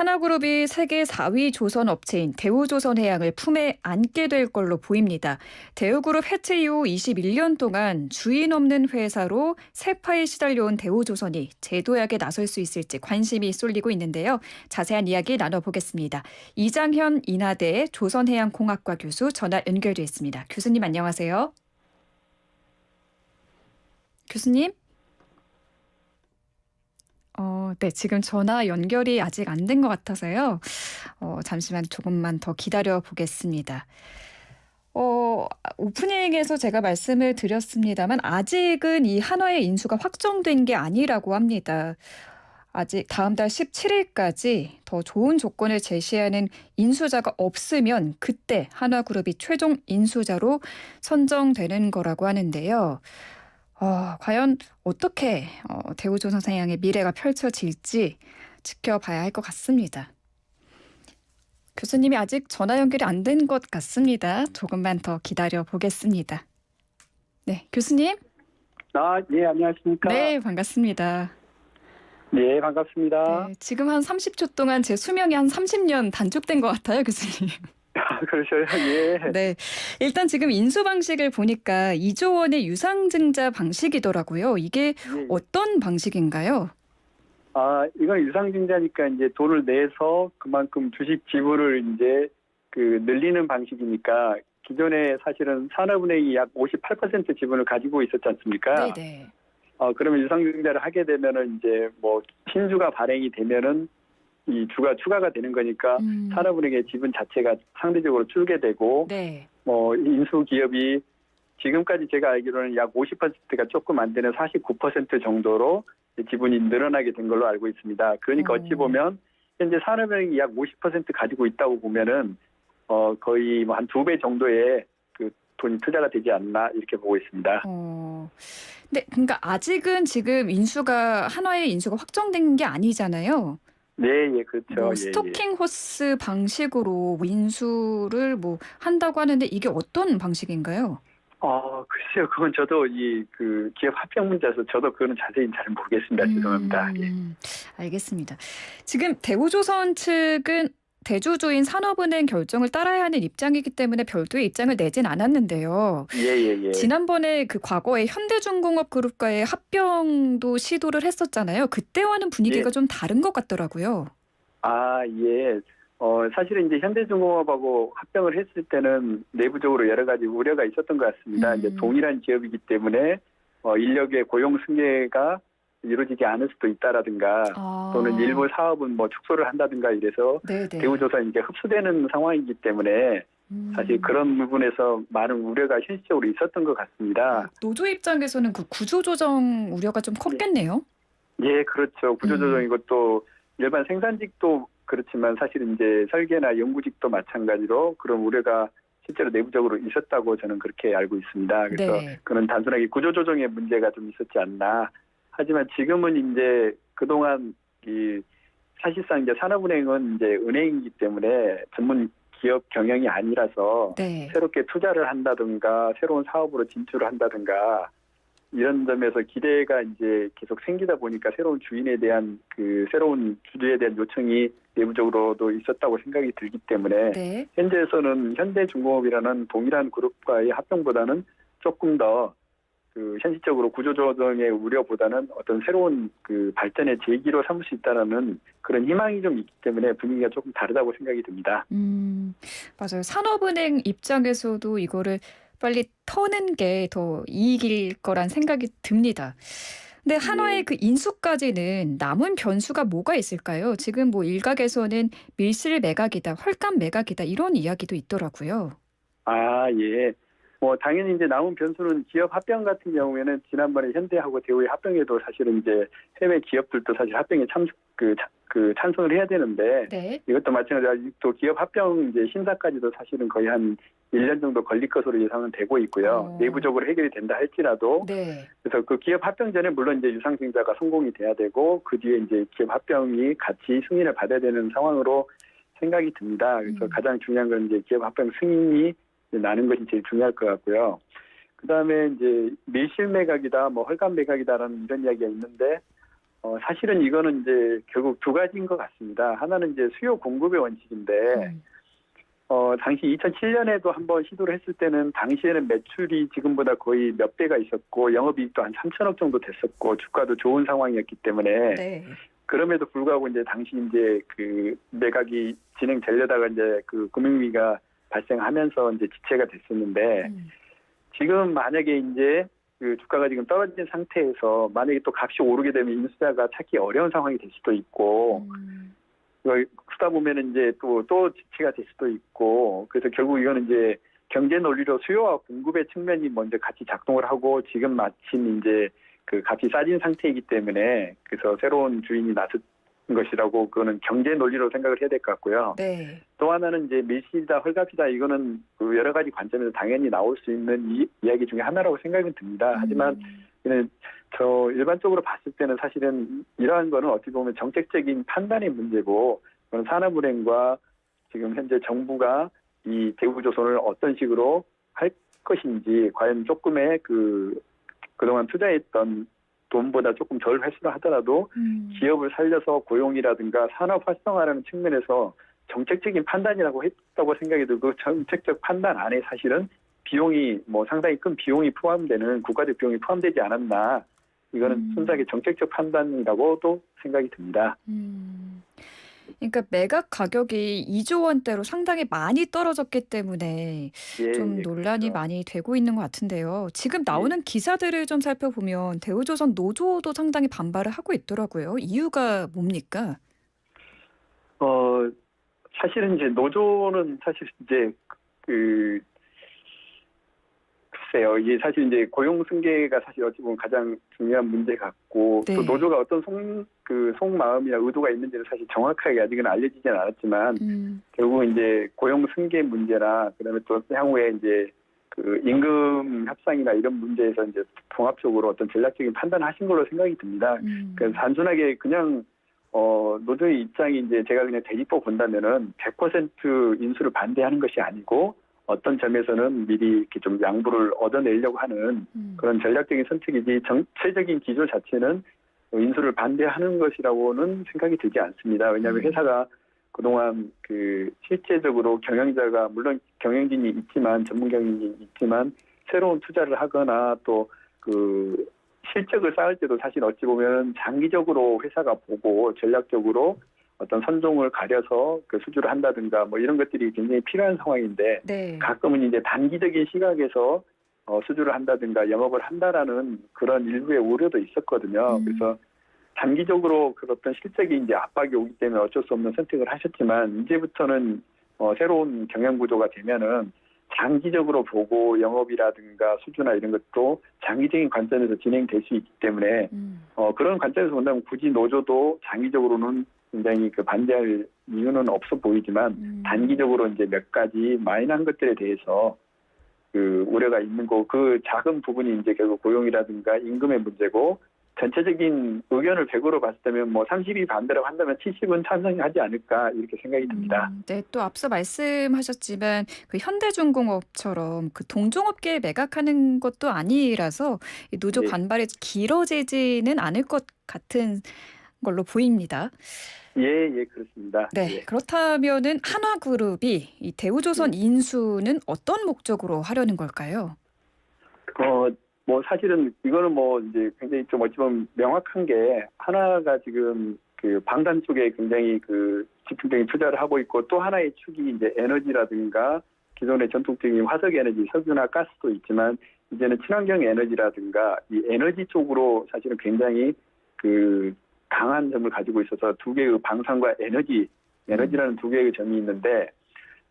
하나그룹이 세계 4위 조선 업체인 대우조선해양을 품에 안게 될 걸로 보입니다. 대우그룹 해체 이후 21년 동안 주인 없는 회사로 세파에 시달려온 대우조선이 재도약에 나설 수 있을지 관심이 쏠리고 있는데요. 자세한 이야기 나눠보겠습니다. 이장현 인하대 조선해양공학과 교수 전화 연결돼 있습니다. 교수님 안녕하세요. 교수님? 네, 지금 전화 연결이 아직 안 된 것 같아서요. 잠시만 조금만 더 기다려 보겠습니다. 오프닝에서 제가 말씀을 드렸습니다만 아직은 이 한화의 인수가 확정된 게 아니라고 합니다. 아직 다음 달 17일까지 더 좋은 조건을 제시하는 인수자가 없으면 그때 한화그룹이 최종 인수자로 선정되는 거라고 하는데요. 과연 어떻게 대우조선해양의 미래가 펼쳐질지 지켜봐야 할 것 같습니다. 교수님이 아직 전화 연결이 안 된 것 같습니다. 조금만 더 기다려 보겠습니다. 네, 교수님. 예, 안녕하십니까? 네, 반갑습니다. 네, 반갑습니다. 네, 지금 한 30초 동안 제 수명이 한 30년 단축된 것 같아요, 교수님. 그러셔요? 예. 네, 일단 지금 인수 방식을 보니까 2조 원의 유상증자 방식이더라고요. 이게 예. 어떤 방식인가요? 이건 유상증자니까 이제 돈을 내서 그만큼 주식 지분을 이제 늘리는 방식이니까 기존에 사실은 산업은행이 약 58% 지분을 가지고 있었지 않습니까? 네네. 그러면 유상증자를 하게 되면은 이제 뭐 신주가 발행이 되면은 이 주가 추가가 되는 거니까 산업은행의 지분 자체가 상대적으로 줄게 되고 네. 인수 기업이 지금까지 제가 알기로는 약 50%가 조금 안 되는 49% 정도로 지분이 늘어나게 된 걸로 알고 있습니다. 그러니까 어찌 보면 현재 산업은행이 약 50% 가지고 있다고 보면은 거의 뭐 한 2배 정도의 그 돈이 투자가 되지 않나 이렇게 보고 있습니다. 네, 그러니까 아직은 지금 한화의 인수가 확정된 게 아니잖아요. 네, 예, 그렇죠. 예, 스토킹 호스 방식으로 인수를 한다고 하는데 이게 어떤 방식인가요? 글쎄요. 그건 저도 기업 합병 문제에서 저도 그거는 자세히 잘 모르겠습니다. 죄송합니다. 예. 알겠습니다. 지금 대우조선 측은 대주주인 산업은행 결정을 따라야 하는 입장이기 때문에 별도의 입장을 내진 않았는데요. 예. 지난번에 과거에 현대중공업 그룹과의 합병도 시도를 했었잖아요. 그때와는 분위기가 좀 다른 것 같더라고요. 예. 사실은 이제 현대중공업하고 합병을 했을 때는 내부적으로 여러 가지 우려가 있었던 것 같습니다. 이제 동일한 기업이기 때문에 인력의 고용 승계가 이루어지지 않을 수도 있다라든가 또는 일부 사업은 축소를 한다든가 이래서 네네. 대우조선이 이제 흡수되는 상황이기 때문에 사실 그런 부분에서 많은 우려가 현실적으로 있었던 것 같습니다. 노조 입장에서는 그 구조조정 우려가 좀 컸겠네요. 예, 그렇죠. 구조조정이고 또 일반 생산직도 그렇지만 사실 이제 설계나 연구직도 마찬가지로 그런 우려가 실제로 내부적으로 있었다고 저는 그렇게 알고 있습니다. 그래서 그는 단순하게 구조조정의 문제가 좀 있었지 않나. 하지만 지금은 이제 그동안 사실상 이제 산업은행은 이제 은행이기 때문에 전문 기업 경영이 아니라서 새롭게 투자를 한다든가 새로운 사업으로 진출을 한다든가 이런 점에서 기대가 이제 계속 생기다 보니까 새로운 주인에 대한 새로운 주주에 대한 요청이 내부적으로도 있었다고 생각이 들기 때문에 현재에서는 현대중공업이라는 동일한 그룹과의 합병보다는 조금 더 현실적으로 구조조정의 우려보다는 어떤 새로운 발전의 계기로 삼을 수 있다는 그런 희망이 좀 있기 때문에 분위기가 조금 다르다고 생각이 듭니다. 맞아요. 산업은행 입장에서도 이거를 빨리 터는 게 더 이익일 거란 생각이 듭니다. 근데 한화의 인수까지는 남은 변수가 뭐가 있을까요? 지금 일각에서는 밀실 매각이다, 헐값 매각이다 이런 이야기도 있더라고요. 예. 당연히 이제 남은 변수는 기업 합병 같은 경우에는 지난번에 현대하고 대우의 합병에도 사실은 이제 해외 기업들도 사실 합병에 찬성을 해야 되는데 이것도 마찬가지로 또 기업 합병 이제 심사까지도 사실은 거의 한 1년 정도 걸릴 것으로 예상은 되고 있고요. 내부적으로 해결이 된다 할지라도 그래서 그 기업 합병 전에 물론 이제 유상증자가 성공이 돼야 되고 그 뒤에 이제 기업 합병이 같이 승인을 받아야 되는 상황으로 생각이 듭니다. 그래서 가장 중요한 건 이제 기업 합병 승인이 나는 것이 제일 중요할 것 같고요. 그다음에 이제 밀실 매각이다, 헐값 매각이다라는 이런 이야기가 있는데 사실은 이거는 이제 결국 두 가지인 것 같습니다. 하나는 이제 수요 공급의 원칙인데, 음. 당시 2007년에도 한번 시도를 했을 때는 당시에는 매출이 지금보다 거의 몇 배가 있었고 영업이익도 한 3천억 정도 됐었고 주가도 좋은 상황이었기 때문에 네. 그럼에도 불구하고 이제 당시 이제 그 매각이 진행되려다가 이제 그 금융위기가 발생하면서 이제 지체가 됐었는데 음. 지금 지금 만약에 이제 그 주가가 지금 떨어진 상태에서 만약에 또 값이 오르게 되면 인수자가 찾기 어려운 상황이 될 수도 있고 그러다 보면은 이제 또 지체가 될 수도 있고 그래서 결국 이거는 이제 경제 논리로 수요와 공급의 측면이 먼저 같이 작동을 하고 지금 마침 이제 그 값이 싸진 상태이기 때문에 그래서 새로운 주인이 나선 것이라고 그거는 경제 논리로 생각을 해야 될 것 같고요. 네. 또 하나는 이제 밀실이다 헐값이다 이거는 그 여러 가지 관점에서 당연히 나올 수 있는 이야기 중에 하나라고 생각이 듭니다. 하지만 저 일반적으로 봤을 때는 사실은 이러한 거는 어떻게 보면 정책적인 판단의 문제고 그건 산업은행과 지금 현재 정부가 이 대우조선을 어떤 식으로 할 것인지 과연 조금의 그동안 투자했던 돈보다 조금 덜 회수를 하더라도 기업을 살려서 고용이라든가 산업 활성화라는 측면에서 정책적인 판단이라고 했다고 생각이 들고 그 정책적 판단 안에 사실은 비용이 뭐 상당히 큰 비용이 포함되는 국가적 비용이 포함되지 않았나 이거는 순수하게 정책적 판단이라고도 생각이 듭니다. 그러니까 매각 가격이 2조 원대로 상당히 많이 떨어졌기 때문에 좀 논란이 그렇죠. 많이 되고 있는 것 같은데요. 지금 예. 나오는 기사들을 좀 살펴보면 대우조선 노조도 상당히 반발을 하고 있더라고요. 이유가 뭡니까? 사실은 이제 노조는 사실 이제 그 글쎄요. 이게 사실 이제 고용 승계가 사실 어찌 보면 가장 중요한 문제 같고 또 네. 노조가 어떤 속마음이나 의도가 있는지는 사실 정확하게 아직은 알려지진 않았지만 결국 이제 고용 승계 문제나 그다음에 또 향후에 이제 그 임금 협상이나 이런 문제에서 이제 종합적으로 어떤 전략적인 판단을 하신 걸로 생각이 듭니다. 그래서 단순하게 그냥 노조의 입장이 이제 제가 그냥 대립법 본다면은 100% 인수를 반대하는 것이 아니고 어떤 점에서는 미리 이렇게 좀 양보를 얻어내려고 하는 그런 전략적인 선택이지 정체적인 기조 자체는 인수를 반대하는 것이라고는 생각이 들지 않습니다. 왜냐하면 회사가 그동안 실제적으로 경영자가 물론 경영진이 있지만 전문 경영진이 있지만 새로운 투자를 하거나 또 실적을 쌓을 때도 사실 어찌 보면 장기적으로 회사가 보고 전략적으로 어떤 선종을 가려서 수주를 한다든가 뭐 이런 것들이 굉장히 필요한 상황인데 네. 가끔은 이제 단기적인 시각에서 수주를 한다든가 영업을 한다라는 그런 일부의 우려도 있었거든요. 그래서 단기적으로 그 어떤 실적이 이제 압박이 오기 때문에 어쩔 수 없는 선택을 하셨지만 이제부터는 새로운 경영 구조가 되면은 장기적으로 보고 영업이라든가 수주나 이런 것도 장기적인 관점에서 진행될 수 있기 때문에 그런 관점에서 본다면 굳이 노조도 장기적으로는 굉장히 반대할 이유는 없어 보이지만 단기적으로 이제 몇 가지 마이너한 것들에 대해서 우려가 있는 거 그 작은 부분이 이제 결국 고용이라든가 임금의 문제고 전체적인 의견을 100으로 봤을 때면 뭐 30이 반대라고 한다면 70은 찬성하지 않을까 이렇게 생각이 듭니다. 네, 또 앞서 말씀하셨지만 현대중공업처럼 동종업계에 매각하는 것도 아니라서 이 노조 예. 반발이 길어지지는 않을 것 같은 걸로 보입니다. 예, 그렇습니다. 네, 예. 그렇다면은 한화그룹이 이 대우조선 인수는 어떤 목적으로 하려는 걸까요? 뭐 사실은 이거는 뭐 이제 굉장히 좀 어찌 보면 명확한 게 하나가 지금 방산 쪽에 굉장히 집중적인 투자를 하고 있고 또 하나의 축이 이제 에너지라든가 기존의 전통적인 화석 에너지, 석유나 가스도 있지만 이제는 친환경 에너지라든가 이 에너지 쪽으로 사실은 굉장히 강한 점을 가지고 있어서 두 개의 방산과 에너지라는 두 개의 점이 있는데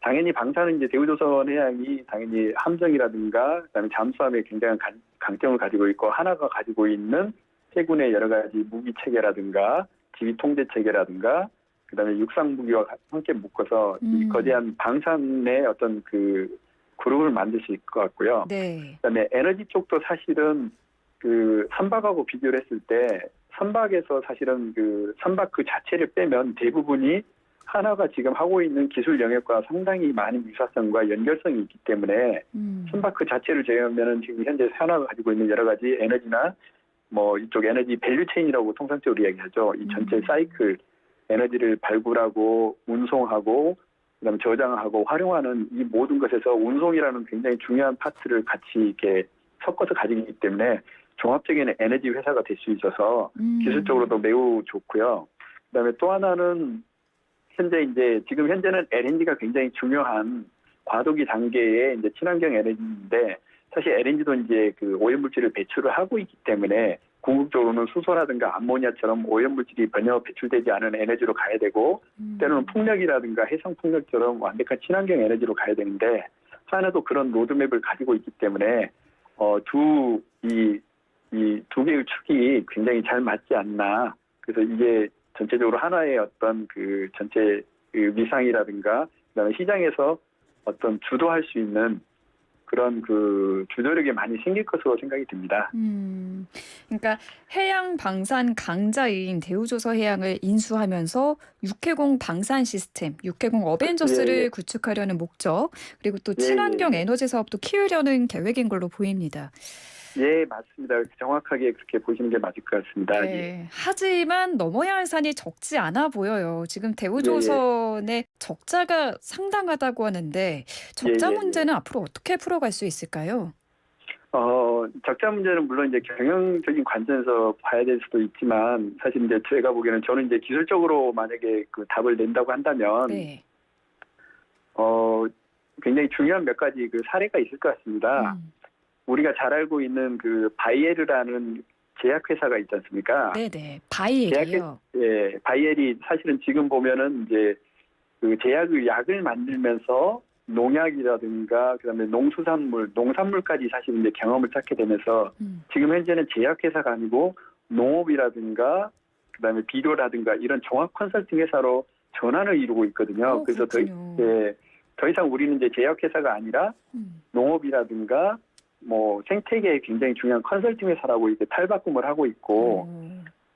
당연히 방산은 이제 대우조선 해양이 당연히 함정이라든가 그다음에 잠수함에 굉장한 강점을 가지고 있고 하나가 가지고 있는 해군의 여러 가지 무기 체계라든가 지휘 통제 체계라든가 그다음에 육상 무기와 함께 묶어서 이 거대한 방산의 어떤 그룹을 만들 수 있을 것 같고요. 네. 그다음에 에너지 쪽도 사실은 선박하고 비교를 했을 때 선박에서 사실은 선박 자체를 빼면 대부분이 하나가 지금 하고 있는 기술 영역과 상당히 많은 유사성과 연결성이 있기 때문에 선박 자체를 제외하면 지금 현재 하나가 가지고 있는 여러 가지 에너지나 뭐 이쪽 에너지 밸류 체인이라고 통상적으로 이야기하죠. 이 전체 사이클 에너지를 발굴하고 운송하고 그다음에 저장하고 활용하는 이 모든 것에서 운송이라는 굉장히 중요한 파트를 같이 이렇게 섞어서 가지고 있기 때문에 종합적인 에너지 회사가 될 수 있어서 기술적으로도 매우 좋고요. 그다음에 또 하나는 지금 현재는 LNG가 굉장히 중요한 과도기 단계의 이제 친환경 에너지인데 사실 LNG도 이제 그 오염물질을 배출을 하고 있기 때문에 궁극적으로는 수소라든가 암모니아처럼 오염물질이 전혀 배출되지 않은 에너지로 가야 되고 때로는 풍력이라든가 해상 풍력처럼 완벽한 친환경 에너지로 가야 되는데 하나도 그런 로드맵을 가지고 있기 때문에 이 두 개의 축이 굉장히 잘 맞지 않나. 그래서 이게 전체적으로 하나의 어떤 그 전체 그 위상이라든가 그다음에 시장에서 어떤 주도할 수 있는 그런 그 주도력이 많이 생길 것으로 생각이 듭니다. 그러니까 해양 방산 강자인 대우조선해양을 인수하면서 육해공 방산 시스템, 육해공 어벤져스를 예. 구축하려는 목적, 그리고 또 예, 친환경 예. 에너지 사업도 키우려는 계획인 걸로 보입니다. 예, 맞습니다. 정확하게 그렇게 보시는 게 맞을 것 같습니다. 예. 네. 하지만 넘어야 할 산이 적지 않아 보여요. 지금 예, 예. 대우조선의 적자가 상당하다고 하는데 예, 적자 예, 예. 문제는 앞으로 어떻게 풀어갈 수 있을까요? 적자 문제는 물론 이제 경영적인 관점에서 봐야 될 수도 있지만 사실 이제 제가 보기에는 저는 이제 기술적으로 만약에 그 답을 낸다고 한다면 네. 굉장히 중요한 몇 가지 그 사례가 있을 것 같습니다. 우리가 잘 알고 있는 그 바이에르라는 제약회사가 있지 않습니까? 네네. 바이엘이요. 예, 바이엘이 사실은 지금 보면은 이제 그 약을 만들면서 농약이라든가 그다음에 농산물까지 사실 이제 경험을 쌓게 되면서 지금 현재는 제약회사가 아니고 농업이라든가 그다음에 비료라든가 이런 종합 컨설팅 회사로 전환을 이루고 있거든요. 그래서 그렇군요. 더 이상 우리는 이제 제약회사가 아니라 농업이라든가 뭐 생태계에 굉장히 중요한 컨설팅 회사라고 이렇게 탈바꿈을 하고 있고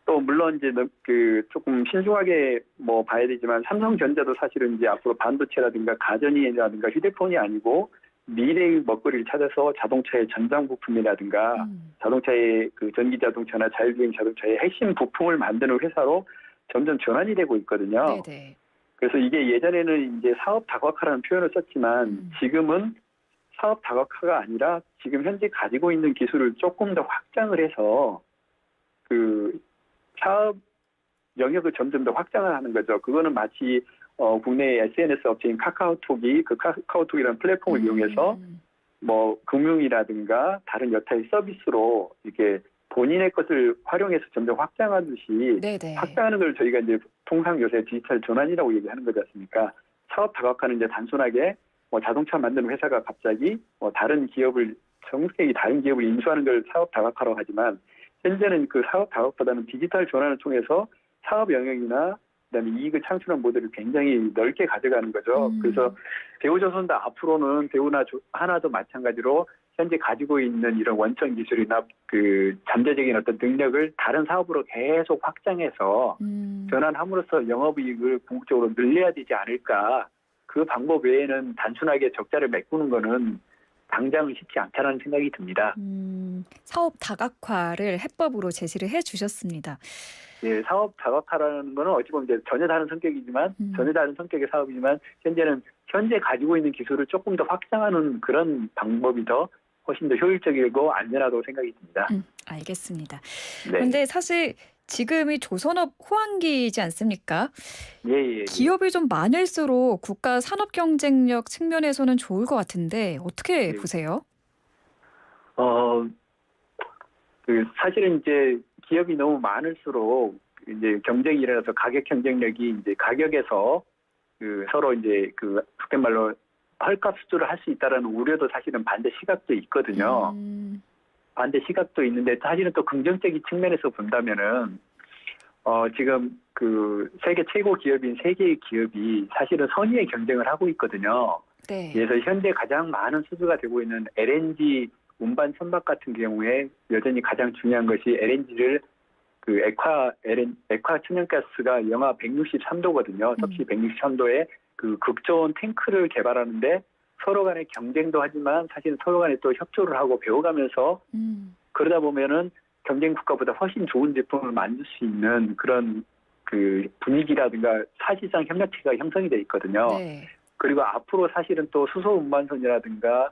또 물론 이제 그 조금 신중하게 뭐 봐야 되지만 삼성전자도 사실은 이제 앞으로 반도체라든가 가전이라든가 휴대폰이 아니고 미래의 먹거리를 찾아서 자동차의 전장 부품이라든가 자동차의 그 전기 자동차나 자율주행 자동차의 핵심 부품을 만드는 회사로 점점 전환이 되고 있거든요. 네네. 그래서 이게 예전에는 이제 사업 다각화라는 표현을 썼지만 지금은 사업 다각화가 아니라 지금 현재 가지고 있는 기술을 조금 더 확장을 해서 그 사업 영역을 점점 더 확장을 하는 거죠. 그거는 마치 국내 SNS 업체인 카카오톡이 그 카카오톡이라는 플랫폼을 이용해서 뭐 금융이라든가 다른 여타의 서비스로 이렇게 본인의 것을 활용해서 점점 확장하듯이 네네. 확장하는 걸 저희가 이제 통상 요새 디지털 전환이라고 얘기하는 거지 않습니까? 사업 다각화는 이제 단순하게 뭐 자동차 만드는 회사가 갑자기 뭐 다른 기업을 정색이 다른 기업을 인수하는 걸 사업 다각화라고 하지만 현재는 그 사업 다각보다는 디지털 전환을 통해서 사업 영역이나 그다음에 이익을 창출하는 모델을 굉장히 넓게 가져가는 거죠. 그래서 대우조선도 앞으로는 하나도 마찬가지로 현재 가지고 있는 이런 원천 기술이나 그 잠재적인 어떤 능력을 다른 사업으로 계속 확장해서 전환함으로써 영업이익을 궁극적으로 늘려야 되지 않을까. 그 방법 외에는 단순하게 적자를 메꾸는 거는 당장은 쉽지 않다는 생각이 듭니다. 사업 다각화를 해법으로 제시를 해주셨습니다. 예, 사업 다각화라는 거는 어찌 보면 이제 전혀 다른 성격의 사업이지만 현재 가지고 있는 기술을 조금 더 확장하는 그런 방법이 훨씬 더 효율적이고 안전하다고 생각이 듭니다. 알겠습니다. 네. 그런데 사실 지금이 조선업 호황기이지 않습니까? 예. 기업이 좀 많을수록 국가 산업 경쟁력 측면에서는 좋을 것 같은데 어떻게 보세요? 사실은 이제 기업이 너무 많을수록 이제 경쟁이 일어나서 가격 경쟁력이 이제 가격에서 그 서로 이제 그 속된 말로 헐값 수주를 할 수 있다라는 우려도 사실은 반대 시각도 있거든요. 반대 시각도 있는데 사실은 또 긍정적인 측면에서 본다면은 지금 그 세계 최고 기업인 세 개의 기업이 사실은 선의의 경쟁을 하고 있거든요. 네. 그래서 현재 가장 많은 수주가 되고 있는 LNG 운반 선박 같은 경우에 여전히 가장 중요한 것이 LNG를 그 액화 천연가스가 영하 163도거든요. 섭씨 163도에 그 극저온 탱크를 개발하는데 서로 간에 경쟁도 하지만 사실 서로 간에 또 협조를 하고 배워가면서 그러다 보면은 경쟁 국가보다 훨씬 좋은 제품을 만들 수 있는 그런 그 분위기라든가 사실상 협력체가 형성이 돼 있거든요. 네. 그리고 앞으로 사실은 또 수소 운반선이라든가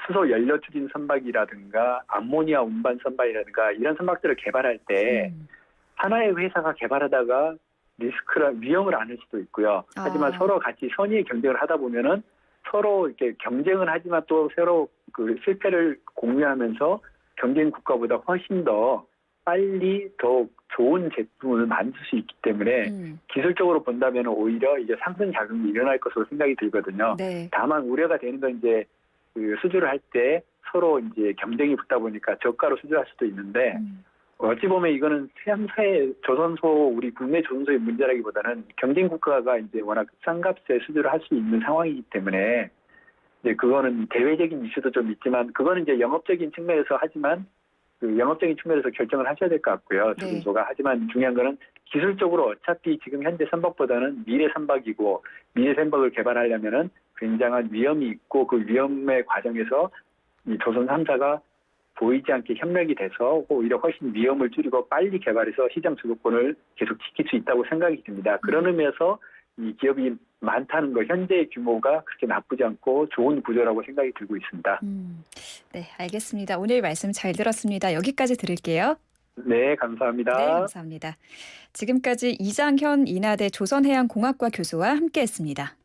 수소 연료 추진 선박이라든가 암모니아 운반 선박이라든가 이런 선박들을 개발할 때 음. 하나의 회사가 개발하다가 위험을 안을 수도 있고요. 하지만 아. 서로 같이 선의의 경쟁을 하다 보면은 서로 이렇게 경쟁은 하지만 또 서로 그 실패를 공유하면서 경쟁 국가보다 훨씬 더 빨리 더 좋은 제품을 만들 수 있기 때문에 기술적으로 본다면 오히려 이제 상승 작용이 일어날 것으로 생각이 들거든요. 네. 다만 우려가 되는 건 이제 그 수주를 할 때 서로 이제 경쟁이 붙다 보니까 저가로 수주할 수도 있는데 어찌 보면 이거는 세상사의 조선소 우리 국내 조선소의 문제라기보다는 경쟁 국가가 이제 워낙 싼 값에 수주를 할 수 있는 상황이기 때문에 이제 그거는 대외적인 이슈도 좀 있지만 그거는 이제 영업적인 측면에서 하지만 그 영업적인 측면에서 결정을 하셔야 될 것 같고요. 네. 조선소가. 하지만 중요한 거는 기술적으로 어차피 지금 현재 선박보다는 미래 선박이고 미래 선박을 개발하려면은 굉장한 위험이 있고 그 위험의 과정에서 이 조선 3사가 보이지 않게 협력이 돼서 오히려 훨씬 위험을 줄이고 빨리 개발해서 시장 주도권을 계속 지킬 수 있다고 생각이 듭니다. 그런 의미에서 이 기업이 많다는 거 현재의 규모가 그렇게 나쁘지 않고 좋은 구조라고 생각이 들고 있습니다. 네, 알겠습니다. 오늘 말씀 잘 들었습니다. 여기까지 들을게요. 네, 감사합니다. 네, 감사합니다. 지금까지 이장현 인하대 조선해양공학과 교수와 함께했습니다.